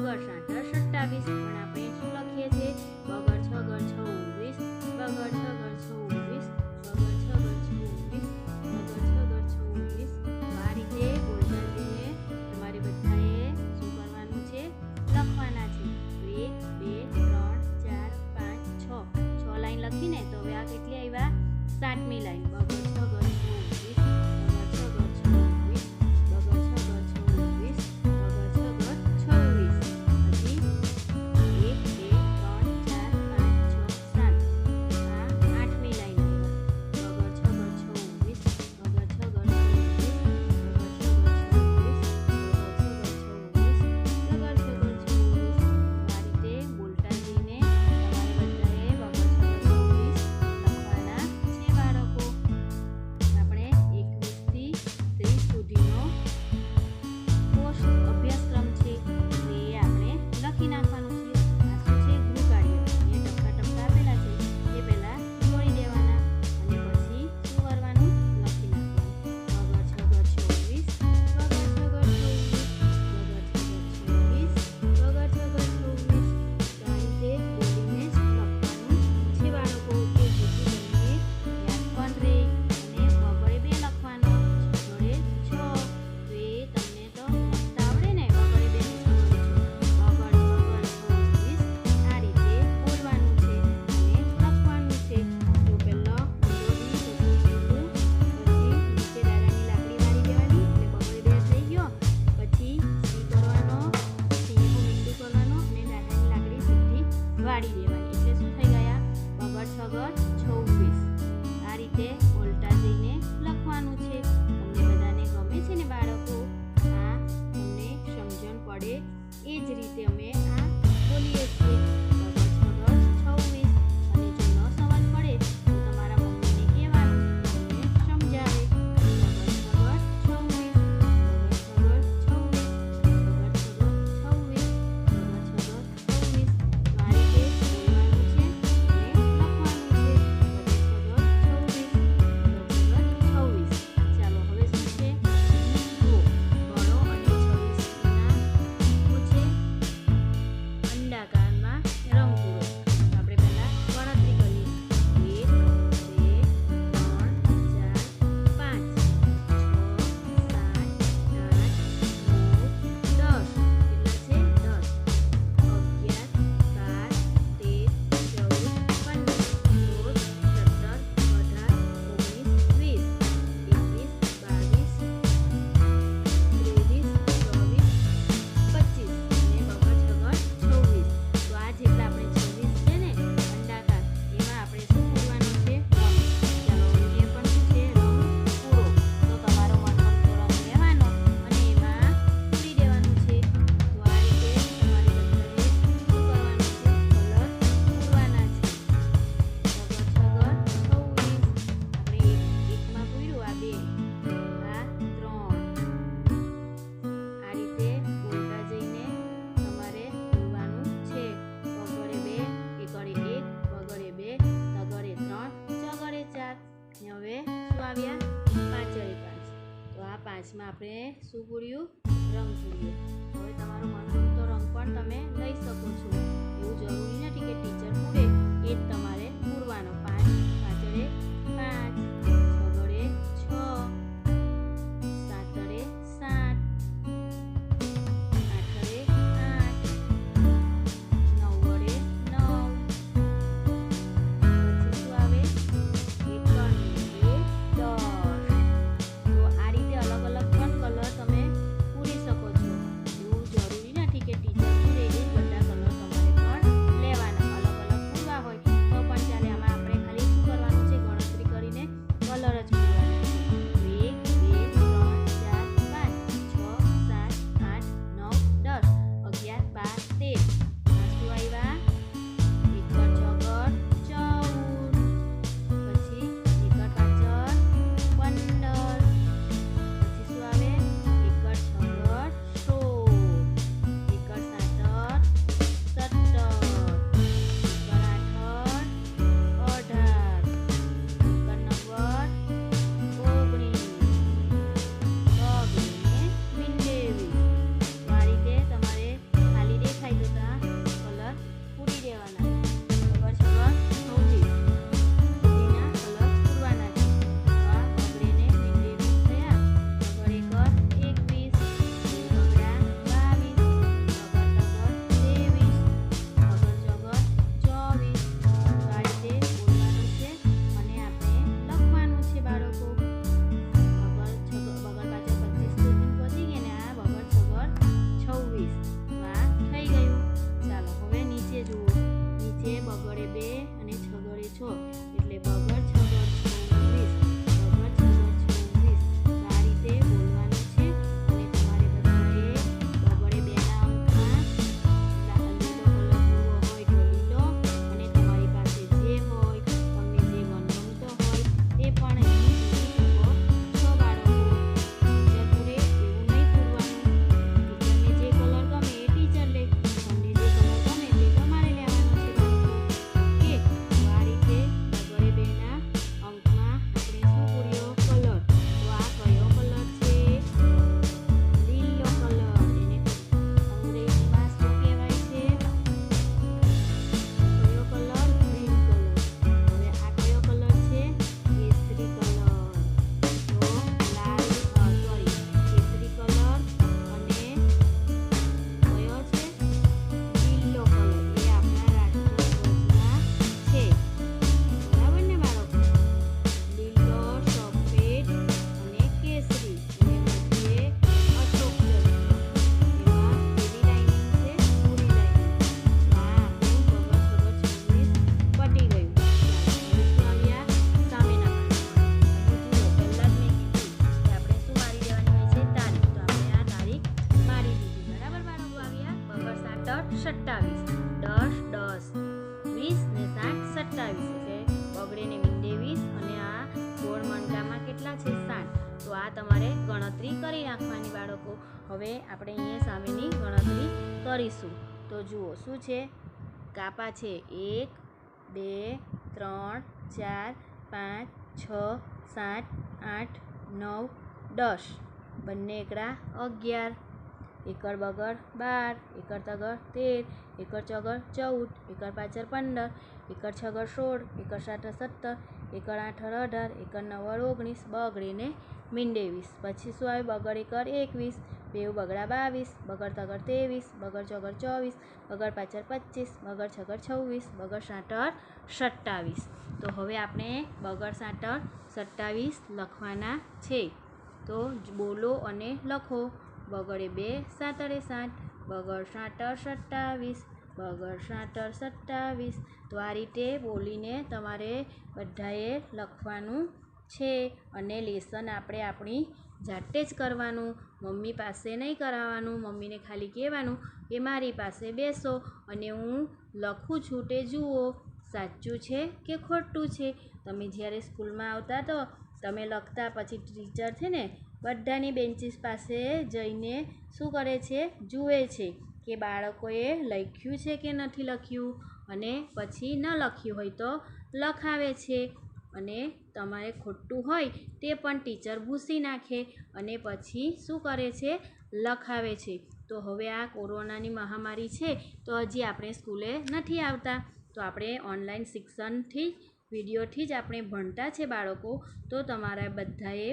બગર 7 27, પણ આપણે શું લખીએ છીએ? બગર 6 ગર 26, બગર 6 ગર 26, બગર 6 ગર 26, બગર 6 ગર 26. આ રીતે બોલતાને તમારે બધાએ શું કરવાનું છે? લખવાના છે. 1 2 3 4 5 6 લાઈન લખીને તો હવે આ કેટલી આવ્યા? 7મી લાઈન. બગર 6 ગર 26, બગર 6 ગર 26, બગર 6 ગર 26, બગર 6 ગર 26. હજી 1 2 3 4 5 6 7. આ 8મી લાઈન આવ્યા. બગર 6 ગર 26, બગર 6 ગર 26, બગર 6 ગર 26, બગર 6 ગર 26, બગર 6 ગર 26. આ રીતે બોલતા જઈને તમારે બધાએ બગર 6 ગર 26 લખવાના છે બાળકો. આપણે 21 થી 30 સુધીનો કોર્સ અભ્યાસક્રમ છે એ આપણે લખી નાખવાનું છે. આ શું છે? ગૃહકાર્ય. એ ટપકા ટપકા આપેલા છે એ પહેલા જોડી દેવાના અને પછી શું કરવાનું? લખી નાખવાનું. બગર 6 ગર 26, બગર 6 ગર 26, બગર 6 ગર 26, બગર 6 ગર 26. તો આ રીતે બોલીને જ લખવાનું છે બાળકો, કે જેથી તમને યાદ પણ રહે. અને વગરે 2 લખવાનો, છગડે 6. તો એ તમને તો લખતા આવડે ને? વગરે 2 ને છગડે 6, બગર 6 ગર 26. આ રીતે બોલવાનું છે અને લખવાનું છે. તો પહેલો પછી નીચે દાદાની લાકડી મારી દેવાની એટલે બગડે 2 થઈ ગયો. પછી સી કરવાનો, સિંહનું મીંડું કરવાનું અને દાદાની લાકડી સીધી વાળી દેવાની એટલે શું થઈ ગયા? બગર 6 ગર 26. આ રીતે બોલતા જઈને લખવાનું છે. તમને બધાને ગમે છે ને બાળકો? આ તમને સમજણ પડે એ જ રીતે અમે આ બોલીએ છીએ. બગર 6 ગર 26. અને જો ન સમજ પડે તો તમારા મમ્મીને કહેવાનું, તમને સમજાવે. બગર 6 ગર 26, બગર 6 ગર 26, બગર 6 ગર 26, બગર 6 ગર 26. તો આ રીતે બોલવાનું છે અને લખવાનું છે. બગર 6 ગર 26, બગર 6 ગર 26. ચાલો હવે શું છે? જુઓ, ગણો અને 26 ના શું છે? અંડાકારમાં રંગ પૂરો. તો આપણે પહેલા ગણતરી કરીએ. 1 2 3 4 5 6 7 8 9 10. કેટલા છે? 10. 5માં આપણે શું પૂર્યું? રંગ પૂર્યો. હવે તમારો મનગમતો રંગ પણ તમે લઈ શકો છો. એવું જરૂરી નથી કે ટીચર પૂરે એ જ તમારે પૂરવાનો. 5 5 5, 6 6, 7 7, 8 8, 9 9. પછી શું આવે? 1 2 10. તો આ રીતે અલગ અલગ પણ કલર તમે પૂરી શકો છો. 27. 10 10 20 ને 7 27 એટલે બગડે ને મીંડે 20 અને આ ગોળ મણકામાં કેટલા છે 7. તો આ તમારે ગણતરી કરી નાખવાની બાળકો. હવે આપણે અહીંયા સામેની ગણતરી કરીશું. તો જુઓ શું છે, કાપા છે 1 2 3 4 5 6 7 8 9 10, બંને એકડા 11, એકડ બગડ 12, એકડ તગડ 13, એકડ ચોગડ 14, એકડ પાછળ 15, એકડ છગડ 16, એકડ સાઠ 17, એકડ આઠ 18, એકડ નવ 19, બગડે ને મીંડે 20. પછી શું આવે, બગડ એકડ 21, બેવ બગડા 22, બગડ તગડ 23, બગડ ચોગડ 24, બગડ પાછળ 25, બગડ છગડ 26, બગડ સાઠ 27. તો હવે આપણે બગડ સાઠ 27 લખવાના છે. તો બોલો અને લખો. બગડે 2 7 7, બગડ સાઠ 27, બગડ સાઠ 27. તો આ રીતે બોલીને તમારે બધાએ લખવાનું છે અને લેસન આપણે આપણી જાતે જ કરવાનું, મમ્મી પાસે નહીં કરાવવાનું. મમ્મીને ખાલી કહેવાનું કે મારી પાસે બેસો અને હું લખું છું તે જુઓ સાચું છે કે ખોટું છે. તમે જ્યારે સ્કૂલમાં આવતા તો તમે લખતા, પછી ટીચર છે ને બધાની બેન્ચીસ પાસે જઈને શું કરે છે, જુએ છે કે બાળકોએ લખ્યું છે કે નથી લખ્યું, અને પછી ન લખ્યું હોય તો લખાવે છે. અને તમારે ખોટું હોય તે પણ ટીચર ભૂંસી નાખે અને પછી શું કરે છે, લખાવે છે. તો હવે આ કોરોનાની મહામારી છે તો હજી આપણે સ્કૂલે નથી આવતા, તો આપણે ઓનલાઈન શિક્ષણથી વિડીયોથી જ આપણે ભણતા છે બાળકો. તો તમારા બધાએ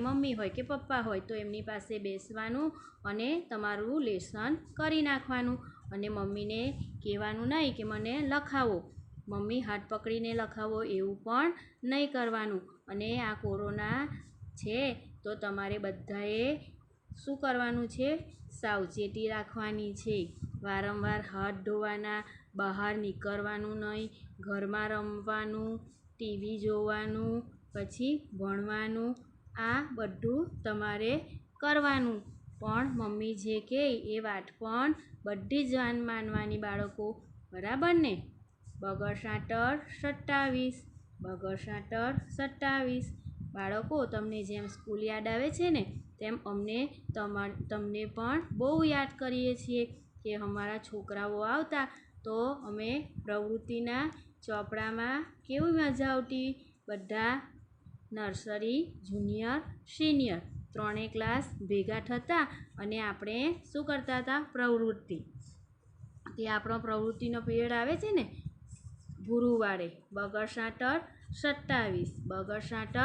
મમ્મી હોય કે પપ્પા હોય તો એમની પાસે બેસવાનું અને તમારું લેસન કરી નાખવાનું. અને મમ્મીને કહેવાનું નહીં કે મને લખાવો, મમ્મી હાથ પકડીને લખાવો એવું પણ નહીં કરવાનું. અને આ કોરોના છે તો તમારે બધાએ શું કરવાનું છે, સાવચેતી રાખવાની છે. વારંવાર હાથ ધોવાના, બહાર નીકળવાનું નહીં, ઘરમાં રમવાનું, ટીવી જોવાનું, પછી ભણવાનું, આ બધું તમારે કરવાનું. પણ મમ્મી જે કહે એ વાત પણ બધી જ માનવાની બાળકો, બરાબર ને. બગડ સાઠ 27, બગડ સાઠ 27. બાળકો તમને જેમ સ્કૂલ યાદ આવે છે ને તેમ અમને તમને પણ બહુ યાદ કરીએ છીએ કે અમારા છોકરાઓ આવતા તો અમે પ્રવૃત્તિના ચોપડામાં કેવી મજા આવતી. બધા નર્સરી, જુનિયર, સિનિયર ત્રણેય ક્લાસ ભેગા થતા અને આપણે શું કરતા હતા, પ્રવૃત્તિ. તે આપણો પ્રવૃત્તિનો પીરિયડ આવે છે ને ગુરુવારે. બગડ સાઠ 27, બગડ સાઠ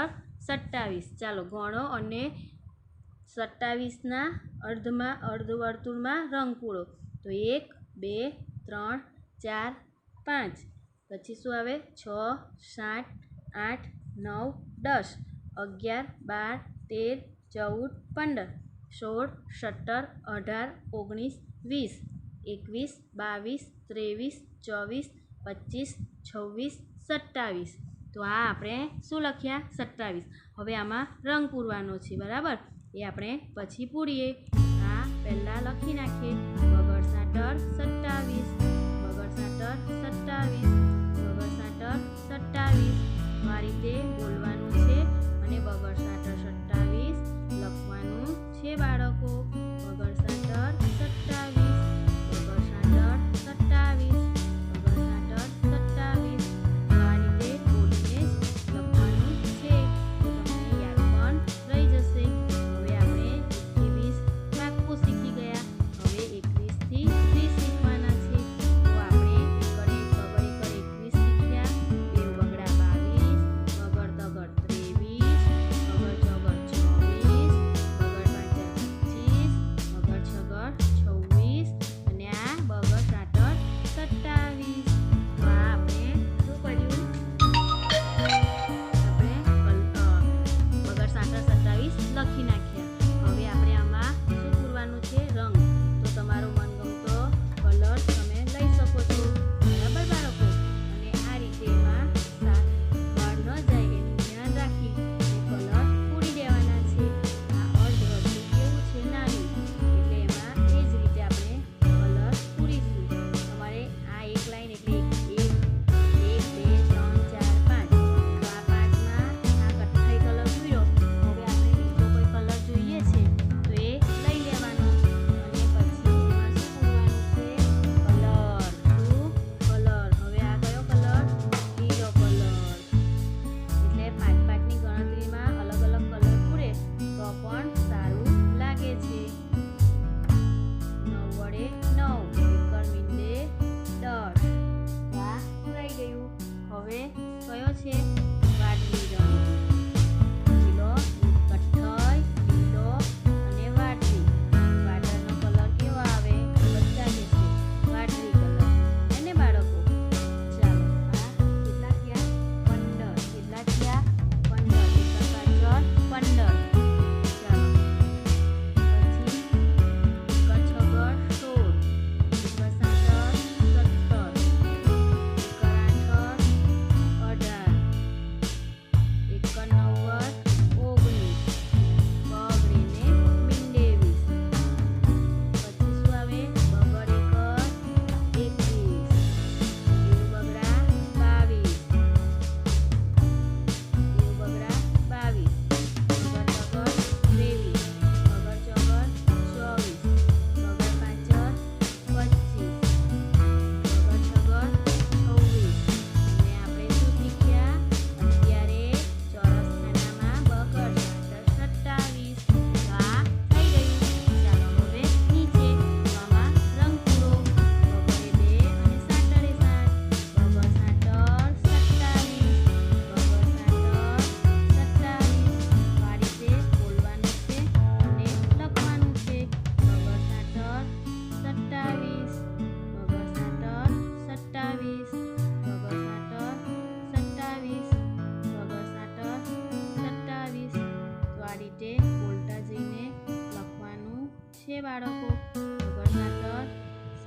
27. ચાલો ગણો અને 27ના અર્ધવર્તુળમાં રંગ પૂરો. તો 1 2 3 4 5, પછી શું આવે 6 7 8 9 10, 11 12 13 14 15 16 17 18 19 20 21 22 23 24 25 26. તો આ આપણે શું લખ્યા, 27. હવે આમાં રંગ પૂરવાનો છે, બરાબર. એ આપણે પછી પૂરીએ. આ પહેલાં લખી નાખીએ. બગડ સાઠ 27, બગડ સાઠ 27, બગડ સાઠ 27. તો આ રીતે બોલવાનું છે અને બગડ સાઠ 27 લખવાનું છે બાળકો. બગડ સાઠ 27, બગડ સાઠ 27, બગડ સાઠ 27. તો આ રીતે બોલીને જ લખવાનું છે. તો તમને યાદ પણ રહી જશે. હવે આપણે 21 પાક્કું શીખી ગયા. હવે 21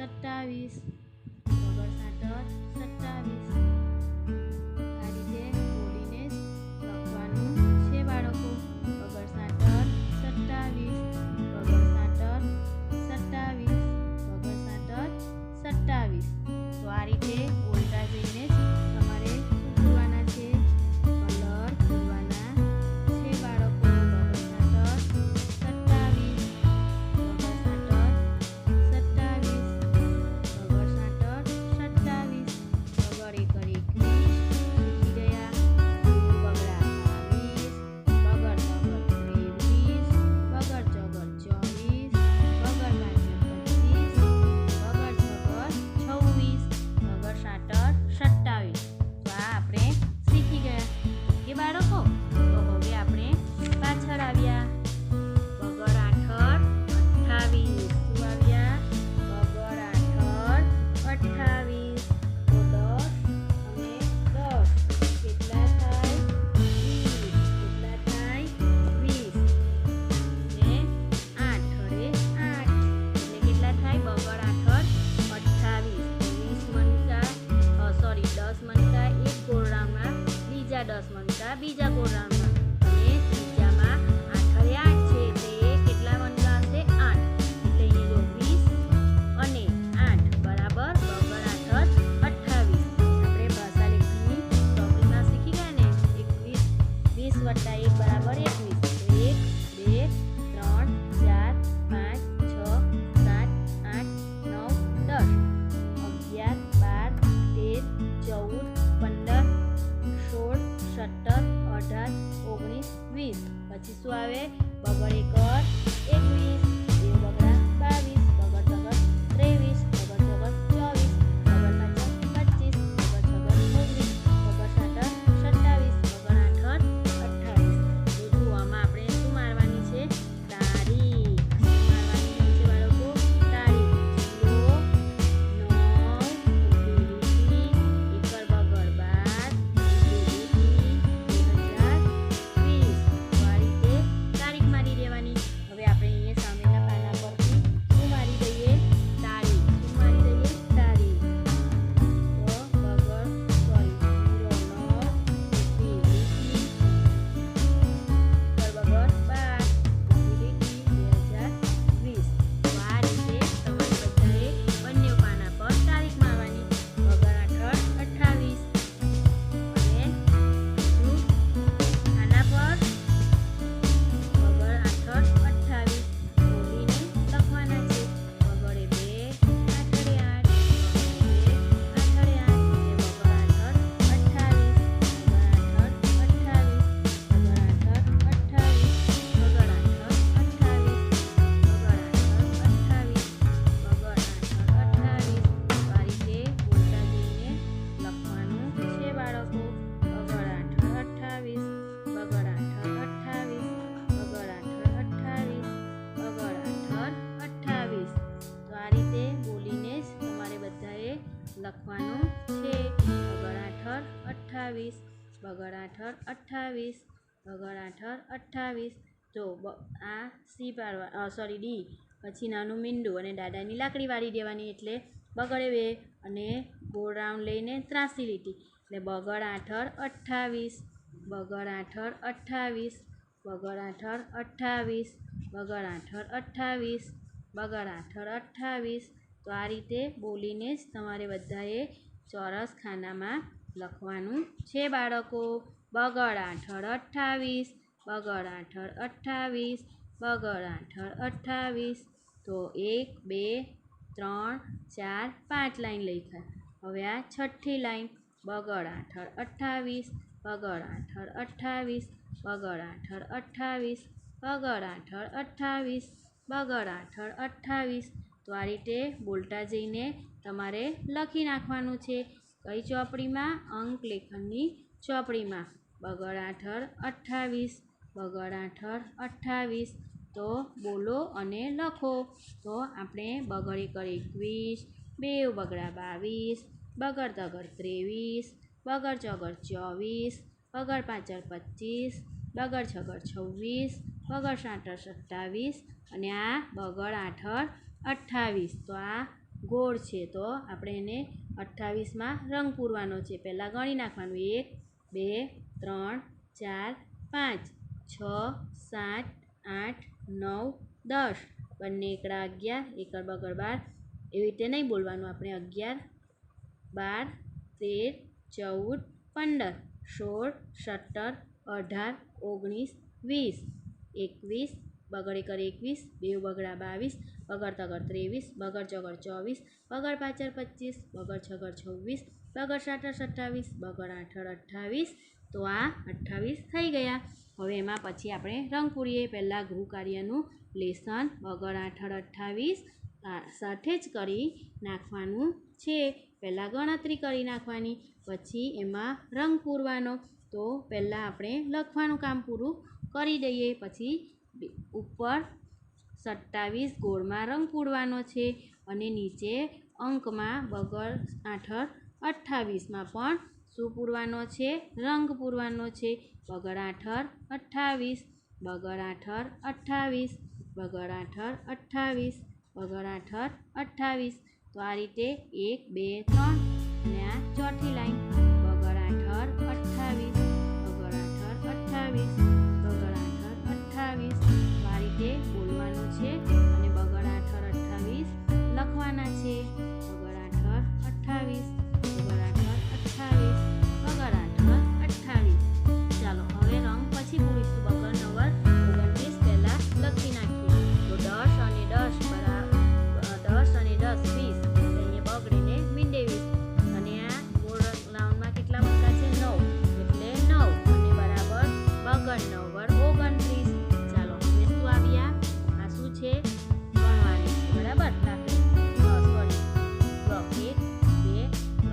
27 વગર 27 આ રીતે બોલીને જ લખવાનું છે બાળકો. વગર 27 વગર 27 વગર 27. તો આ રીતે બોલતા જઈને જ તમારે શું કરવાના છે? કલર કરવાના છે બાળકો. વગર 27 વગર 27 વગર 27 વગર 21 શીખી ગયા. બગડા 22 બગર 23 વગર 24 વગર 25 વગર 26 વગર 27 તો આ આપણે શીખી ગયા. ઓકે બાળકો, તો હવે આપણે પાછળ આવ્યા. વગર 28 શું આવ્યા? વગર 28 તો 10 અને 10 કેટલા થાય? 20 કેટલા થાય? 20 ને 8 અરે 8 એટલે કેટલા થાય? બગડ 8 28 20 મણકા સોરી 10 મણકા એક ગોળ રાઉન્ડમાં, બીજા 10 મણકા બીજા ગોળ રાઉન્ડમાં અને ત્રીજામાં 8 અરે 8 છે એટલે કેટલા મણકા હશે? 8 એટલે અહીંયા જો 20 અને 8 બરાબર બગડ 8 28. આપણે ભાષા લેખનની ચોપડીમાં શીખી ગયા ને 21 20 વત્તા 1 બરાબર 21. 1 2 3 4 5 6 7 8 9 10 11 12 13 14 15 16 17 18 19 20. પછી શું આવે? બગડ 1 21 બગડા 22 બગડ 23 બગડ 24 બગડ 25 બગડ 26 બગડ 27 બગડ 28. તો જુઓ આમાં આપણે શું મારવાની છે? તારીખ. શું મારવાની છે બાળકો? તારીખ. 0 9 એકર બગડ 12 2020. આ રીતે તારીખ મારી દેવાની. હવે આપણે અહીંયા સામેના પાના પરથી શું મારી દઈએ? તારીખ. શું મારી દઈએ? તારીખ. તો બગડ સોરી 09 એકર બગડ 12 2020. તો આ રીતે તમારે બધાએ બંને પાના પર તારીખ મારવાની. બગડ 28 અને બીજું આના પર બગડ 28 બોલીને લખવાના છે. બગડે 2 8 8 લખવાનું છે. બગડ 28 બગડ 28 તો આ સી પાડવા સોરી ડી પછી નાનું મીંડું અને દાદાની લાકડી વાળી દેવાની એટલે બગડે 2 અને ગોળ રાઉન્ડ લઈને ત્રાસી લીટી એટલે બગડ 28 બગડ 28 બગડ 28 બગડ 28 બગડ 28 તો આ રીતે બોલીને જ તમારે બધાએ ચોરસ ખાનામાં લખવાનું છે બાળકો. બગડ 28 બગડ 28 બગડ 28 તો 1 2 3 4 5 લાઈન લખ્યા. હવે આ છઠ્ઠી લાઈન બગડ 28 બગડ 28 બગડ 28 બગડ 28 બગડ 28 તો આ રીતે બોલતા જઈને તમારે લખી નાખવાનું છે. કઈ ચોપડીમાં? અંક લેખનની ચોપડીમાં. બગડ 28 બગડ 28 તો બોલો અને લખો. તો આપણે બગડ 21 2 બગડા 22 બગડ તગડ 23 બગડ ચોગડ 24 બગડ પાંચર 25 બગડ છગડ 26 બગડ સાતર 27 અને આ બગડ આઠર 28. તો આ ગોળ છે તો આપણે એને 28માં રંગ પૂરવાનો છે. પહેલાં ગણી નાખવાનું 1 2 3 4 5 6 7 8 9 10 બંને એકડા 11 એકડ બગડ 12 એવી રીતે નહીં બોલવાનું આપણે 11 12 13 14 15 16 17 18 19 20 21 બગડ એકડ 21 બે બગડા 22 બગડ તગડ 23 બગડ ચોગડ 24 બગડ પાછળ 25 બગડ છગડ 26 બગડ સાતર 27 બગડ આઠડ 28 તો આ 28 થઈ ગયા. હવે એમાં પછી આપણે રંગ પૂરીએ. પહેલાં ગૃહ કાર્યનું લેસન બગડ આઠડ 28 સાથે જ કરી નાખવાનું છે. પહેલાં ગણતરી કરી નાખવાની, પછી એમાં રંગ પૂરવાનો. તો પહેલાં આપણે લખવાનું કામ પૂરું કરી દઈએ, પછી ઉપર 27 ગોળમાં રંગ પૂરવાનો છે અને નીચે અંકમાં બગડ આઠડ 28માં પણ શું પૂરવાનો છે? રંગ પૂરવાનો છે. બગડ આઠડ 28 બગડ આઠડ 28 બગડ આઠડ 28 બગડ આઠડ 28. તો આ રીતે 1 2 3 અને આ ચોથી લાઈન બગડ આઠડ 28 બગડ આઠડ 28 બગડ આઠડ 28. તો આ રીતે બોલવાનું છે અને બગડ આઠડ 28 લખવાના છે. બગડ આઠડ 28 બગડ આઠડ 28 બગડ આઠડ 28. ચાલો હવે રંગ પછી પૂરીશું. બગડ નંબર 29 પહેલાં લખી નાખીએ. તો 10 અને 10 10 અને 10 20 અહીંયા બગડીને મીંડે 20 અને આ ગોળ રાઉન્ડમાં કેટલા મૂકા છે? 9 એટલે 9 અને બરાબર બગડ 9 વાર 29. ચાલો હવે શું આવ્યા? આ શું છે? ગણવાની છે. બરાબર? સોરી 1 2 3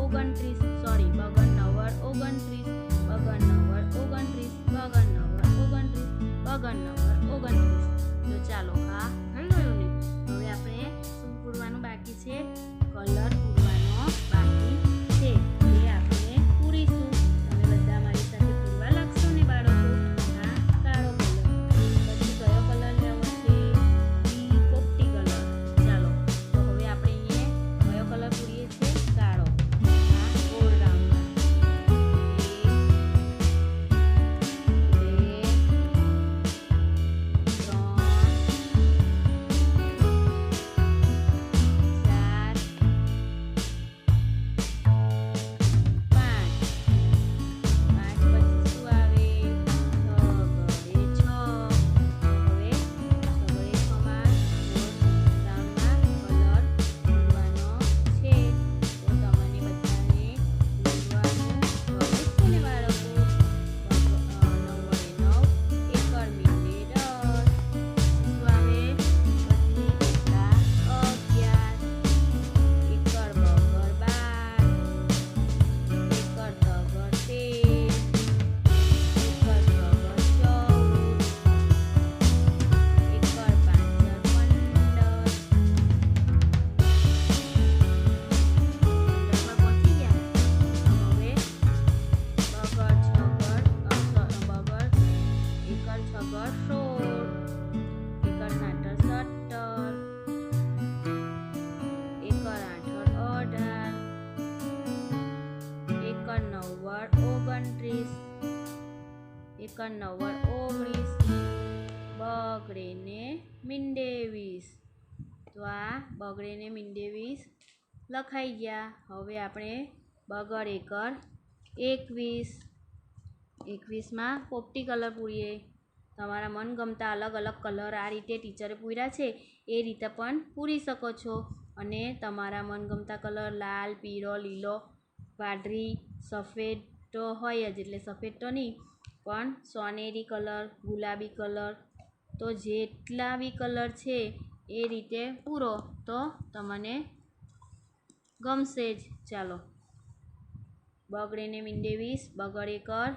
29 સોરી બગડ નવડ 29 બગડ નવડ 29 બગડ નવડ 29 બગડ નવડ 29. તો ચાલો આ થઈ ગયું ને. હવે આપણે શું પૂરવાનું બાકી છે? કલર પૂરવાનો બાકી છે. એ આપણે પૂરીશું. તમે બધા મારી સાથે પૂરવા લાગશો ને બાળકો. આ કાળો કલર. પછી કયો કલર લેવો છે? પોપટી કલર. ચાલો તો હવે આપણે અહીંયા કયો કલર પૂરીએ છીએ? કાળો. આ ગોળ રાઉન્ડમાં 19 બગડે ને મીંડે 20. તો આ બગડે ને મીંડે 20 લખાઈ ગયા. હવે આપણે બગડ એકર 21માં પોપટી કલર પૂરીએ. તમારા મનગમતા અલગ અલગ કલર આ રીતે ટીચરે પૂર્યા છે એ રીતે પણ પૂરી શકો છો. અને તમારા મનગમતા કલર લાલ, પીળો, લીલો, વાદળી, સફેદ તો હોય જ, એટલે સફેદ તો નહીં પણ સોનેરી કલર, ગુલાબી કલર, તો જેટલા બી કલર છે એ રીતે પૂરો તો તમને ગમશે જ. ચાલો બગડે ને મીંડે 20 બગડ એકર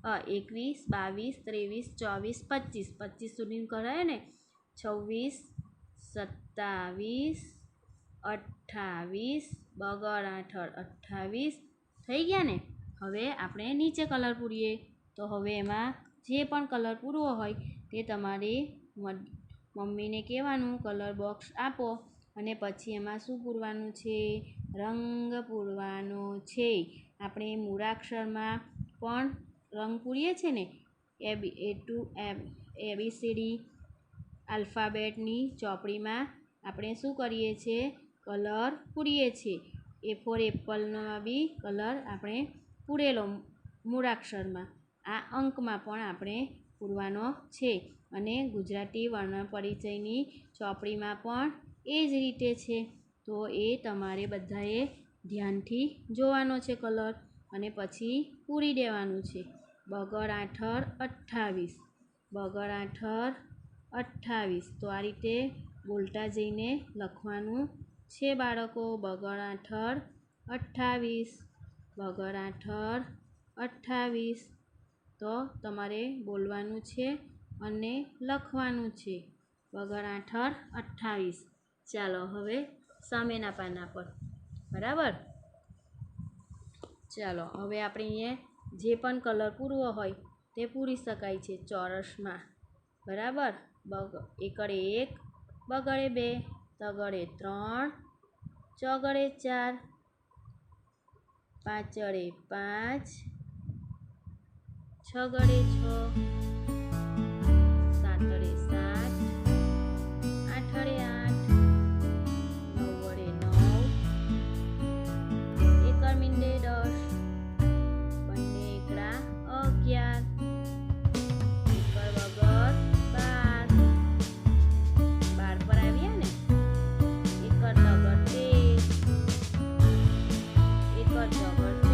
21, 22, 23, 24, 25 સુધી કરાય ને. 26, 27, 28 બગડ 28 થઈ ગયા ને. હવે આપણે નીચે કલર પૂરીએ. તો હવે એમાં જે પણ કલર પૂરવો હોય તે તમારે મમ્મીને કહેવાનું કલર બોક્સ આપો. અને પછી એમાં શું પૂરવાનું છે? રંગ પૂરવાનો છે. આપણે મૂળાક્ષરમાં પણ રંગ પૂરીએ છીએ ને. ABCD આલ્ફાબેટની ચોપડીમાં આપણે શું કરીએ છીએ? કલર પૂરીએ છીએ. A4 એપલમાં બી કલર આપણે પૂરેલો મૂળાક્ષરમાં. આ અંકમાં પણ આપણે પૂરવાનો છે. અને ગુજરાતી વર્ણપરિચયની ચોપડીમાં પણ એ જ રીતે છે. તો એ તમારે બધાએ ધ્યાનથી જોવાનો છે કલર, અને પછી પૂરી દેવાનું છે. બગડ 28 બગડ 28. તો આ રીતે બોલતા જઈને લખવાનું છે બાળકો. બગડ 28 બગડ 28. તો તમારે બોલવાનું છે અને લખવાનું છે. બગડ 28. ચાલો હવે સામેના પાના પર. બરાબર. ચાલો હવે આપણે અહીંયા જે પણ કલર પૂરવો હોય તે પૂરી શકાય છે ચોરસમાં. બરાબર. એકડે 1 બગડે 2 તગડે 3 ચોગડે 4 પાંચડે 5 છગડે 6 સાતડે 7 આઠડે 8 નવડે 9 એકર મીંડે 10 બંને એકડા 11 એકર વગર 12 પર આવ્યા ને. Acre તગડ 13 acre ચોગડ